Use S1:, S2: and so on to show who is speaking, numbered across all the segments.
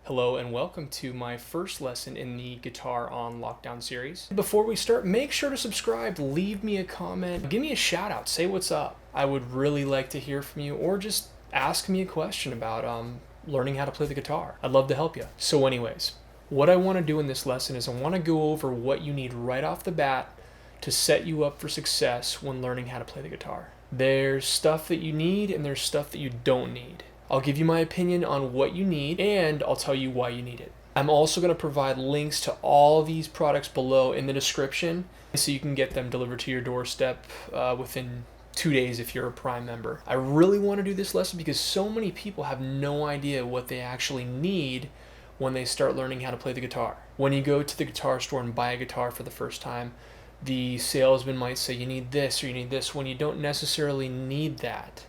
S1: Hello and welcome to my first lesson in the Guitar on Lockdown series. Before we start, make sure to subscribe, leave me a comment, give me a shout out, say what's up. I would really like to hear from you, or just ask me a question about learning how to play the guitar. I'd love to help you. So anyways, what I want to do in this lesson is I want to go over what you need right off the bat to set you up for success when learning how to play the guitar. There's stuff that you need and there's stuff that you don't need. I'll give you my opinion on what you need, and I'll tell you why you need it. I'm also going to provide links to all these products below in the description so you can get them delivered to your doorstep within 2 days if you're a Prime member. I really want to do this lesson because so many people have no idea what they actually need when they start learning how to play the guitar. When you go to the guitar store and buy a guitar for the first time, the salesman might say you need this or you need this when you don't necessarily need that.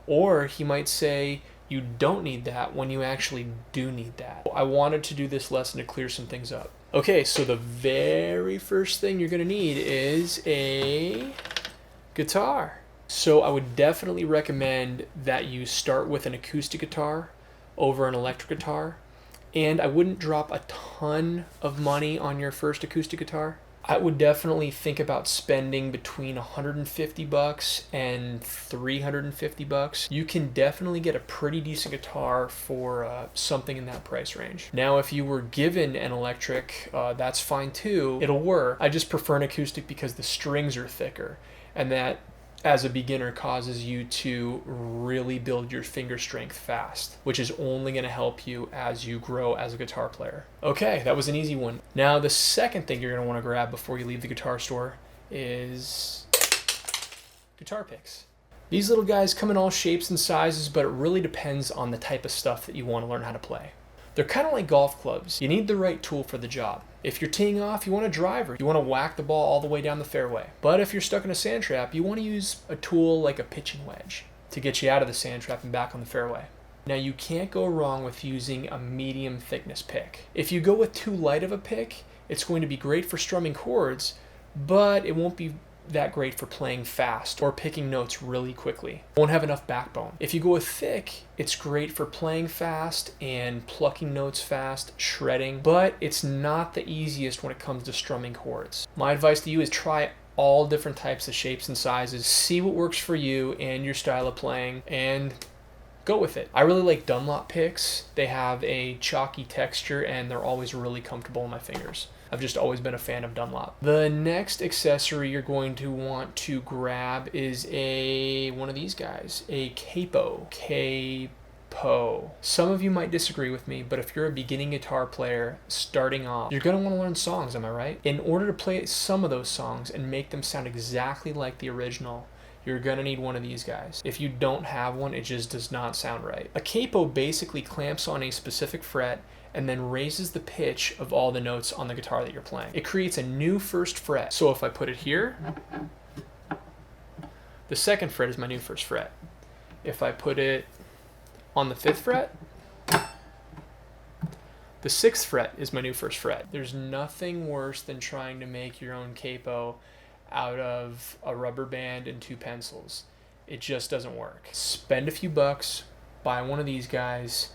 S1: Or he might say you don't need that when you actually do need that. I wanted to do this lesson to clear some things up. Okay, so the very first thing you're gonna need is a guitar. So I would definitely recommend that you start with an acoustic guitar over an electric guitar. And I wouldn't drop a ton of money on your first acoustic guitar. I would definitely think about spending between $150 and $350. You can definitely get a pretty decent guitar for something in that price range. Now, if you were given an electric, that's fine too. It'll work. I just prefer an acoustic because the strings are thicker, and that, as a beginner, causes you to really build your finger strength fast, which is only going to help you as you grow as a guitar player. Okay, that was an easy one. Now, the second thing you're going to want to grab before you leave the guitar store is guitar picks. These little guys come in all shapes and sizes, but it really depends on the type of stuff that you want to learn how to play. They're kind of like golf clubs. You need the right tool for the job. If you're teeing off, you want a driver. You want to whack the ball all the way down the fairway. But if you're stuck in a sand trap, you want to use a tool like a pitching wedge to get you out of the sand trap and back on the fairway. Now, you can't go wrong with using a medium thickness pick. If you go with too light of a pick, it's going to be great for strumming chords, but it won't be that great for playing fast or picking notes really quickly. Won't have enough backbone. If you go with thick, it's great for playing fast and plucking notes fast, shredding, but it's not the easiest when it comes to strumming chords. My advice to you is try all different types of shapes and sizes, see what works for you and your style of playing, and go with it. I really like Dunlop picks. They have a chalky texture and they're always really comfortable in my fingers. I've just always been a fan of Dunlop. The next accessory you're going to want to grab is one of these guys, a capo. Capo. Some of you might disagree with me, but if you're a beginning guitar player starting off, you're going to want to learn songs, am I right? In order to play some of those songs and make them sound exactly like the original, you're going to need one of these guys. If you don't have one, it just does not sound right. A capo basically clamps on a specific fret and then raises the pitch of all the notes on the guitar that you're playing. It creates a new first fret. So if I put it here, the second fret is my new first fret. If I put it on the 5th fret, the 6th fret is my new first fret. There's nothing worse than trying to make your own capo out of a rubber band and 2 pencils. It just doesn't work. Spend a few bucks, buy one of these guys.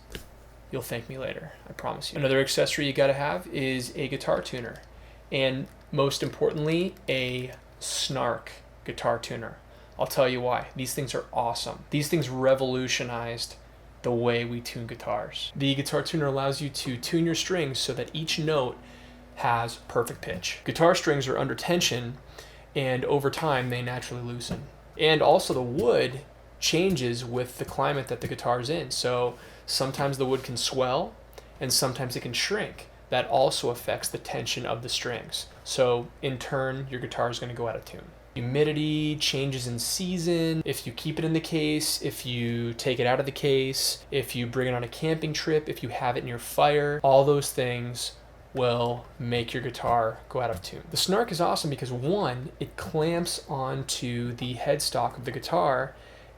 S1: You'll thank me later, I promise you. Another accessory you gotta have is a guitar tuner. And most importantly, a snark guitar tuner. I'll tell you why. These things are awesome. These things revolutionized the way we tune guitars. The guitar tuner allows you to tune your strings so that each note has perfect pitch. Guitar strings are under tension, and over time they naturally loosen. And also the wood changes with the climate that the guitar's in. So sometimes the wood can swell and sometimes it can shrink. That also affects the tension of the strings. So in turn, your guitar is going to go out of tune. Humidity, changes in season, if you keep it in the case, if you take it out of the case, if you bring it on a camping trip, if you have it near fire, all those things will make your guitar go out of tune. The snark is awesome because one, it clamps onto the headstock of the guitar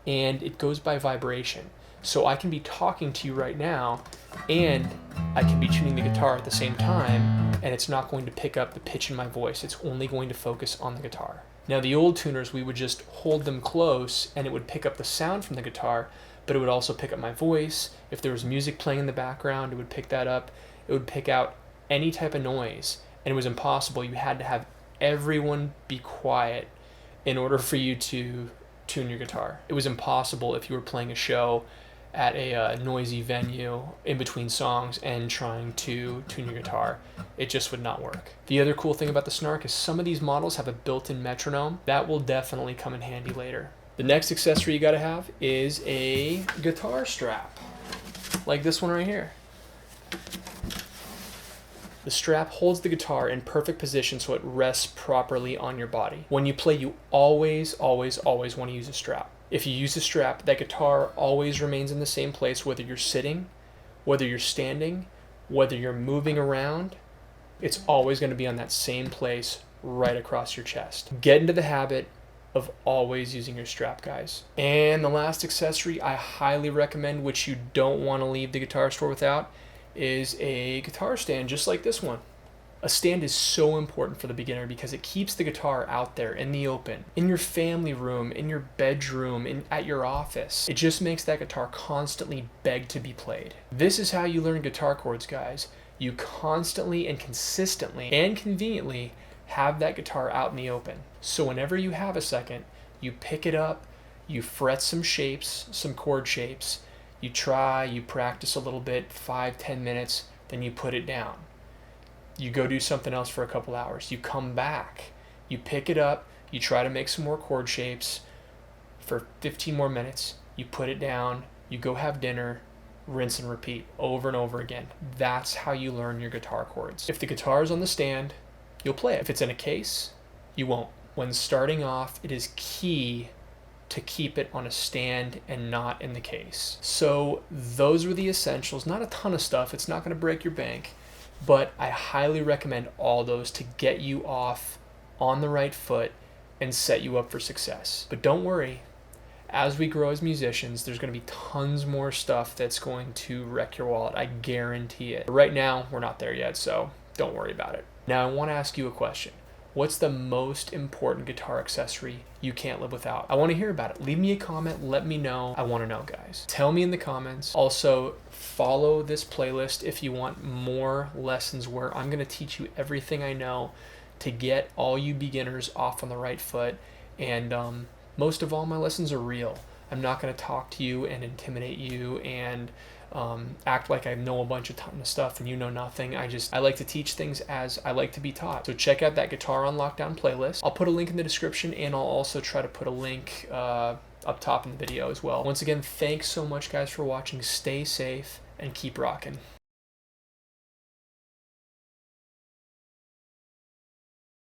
S1: and it goes by vibration. So I can be talking to you right now and I can be tuning the guitar at the same time, and it's not going to pick up the pitch in my voice. It's only going to focus on the guitar. Now the old tuners, we would just hold them close and it would pick up the sound from the guitar, but it would also pick up my voice. If there was music playing in the background, it would pick that up. It would pick out any type of noise, and it was impossible. You had to have everyone be quiet in order for you to tune your guitar. It was impossible if you were playing a show at a noisy venue in between songs and trying to tune your guitar. It just would not work. The other cool thing about the Snark is some of these models have a built-in metronome. That will definitely come in handy later. The next accessory you gotta have is a guitar strap, like this one right here. The strap holds the guitar in perfect position so it rests properly on your body. When you play, you always want to use a strap. If you use a strap, that guitar always remains in the same place, whether you're sitting, whether you're standing, whether you're moving around. It's always going to be on that same place right across your chest. Get into the habit of always using your strap, guys. And the last accessory I highly recommend, which you don't want to leave the guitar store without, is a guitar stand just like this one. A stand is so important for the beginner because it keeps the guitar out there in the open, in your family room, in your bedroom, at your office. It just makes that guitar constantly beg to be played. This is how you learn guitar chords, guys. You constantly and consistently and conveniently have that guitar out in the open. So whenever you have a second, you pick it up, you fret some shapes, some chord shapes, you try, you practice a little bit, 5-10 minutes, then you put it down. You go do something else for a couple hours. You come back, you pick it up, you try to make some more chord shapes for 15 more minutes, you put it down, you go have dinner, rinse and repeat over and over again. That's how you learn your guitar chords. If the guitar is on the stand, you'll play it. If it's in a case, you won't. When starting off, it is key to keep it on a stand and not in the case. So those were the essentials. Not a ton of stuff. It's not going to break your bank, but I highly recommend all those to get you off on the right foot and set you up for success. But don't worry, as we grow as musicians, there's going to be tons more stuff that's going to wreck your wallet. I guarantee it. But right now, we're not there yet, so don't worry about it. Now I want to ask you a question. What's the most important guitar accessory you can't live without? I want to hear about it. Leave me a comment. Let me know. I want to know, guys. Tell me in the comments. Also, follow this playlist if you want more lessons where I'm going to teach you everything I know to get all you beginners off on the right foot. And most of all, my lessons are real. I'm not going to talk to you and intimidate you and act like I know a ton of stuff and you know nothing. I like to teach things as I like to be taught. So check out that Guitar on Lockdown playlist. I'll put a link in the description, and I'll also try to put a link up top in the video as well. Once again, thanks so much, guys, for watching. Stay safe and keep rocking.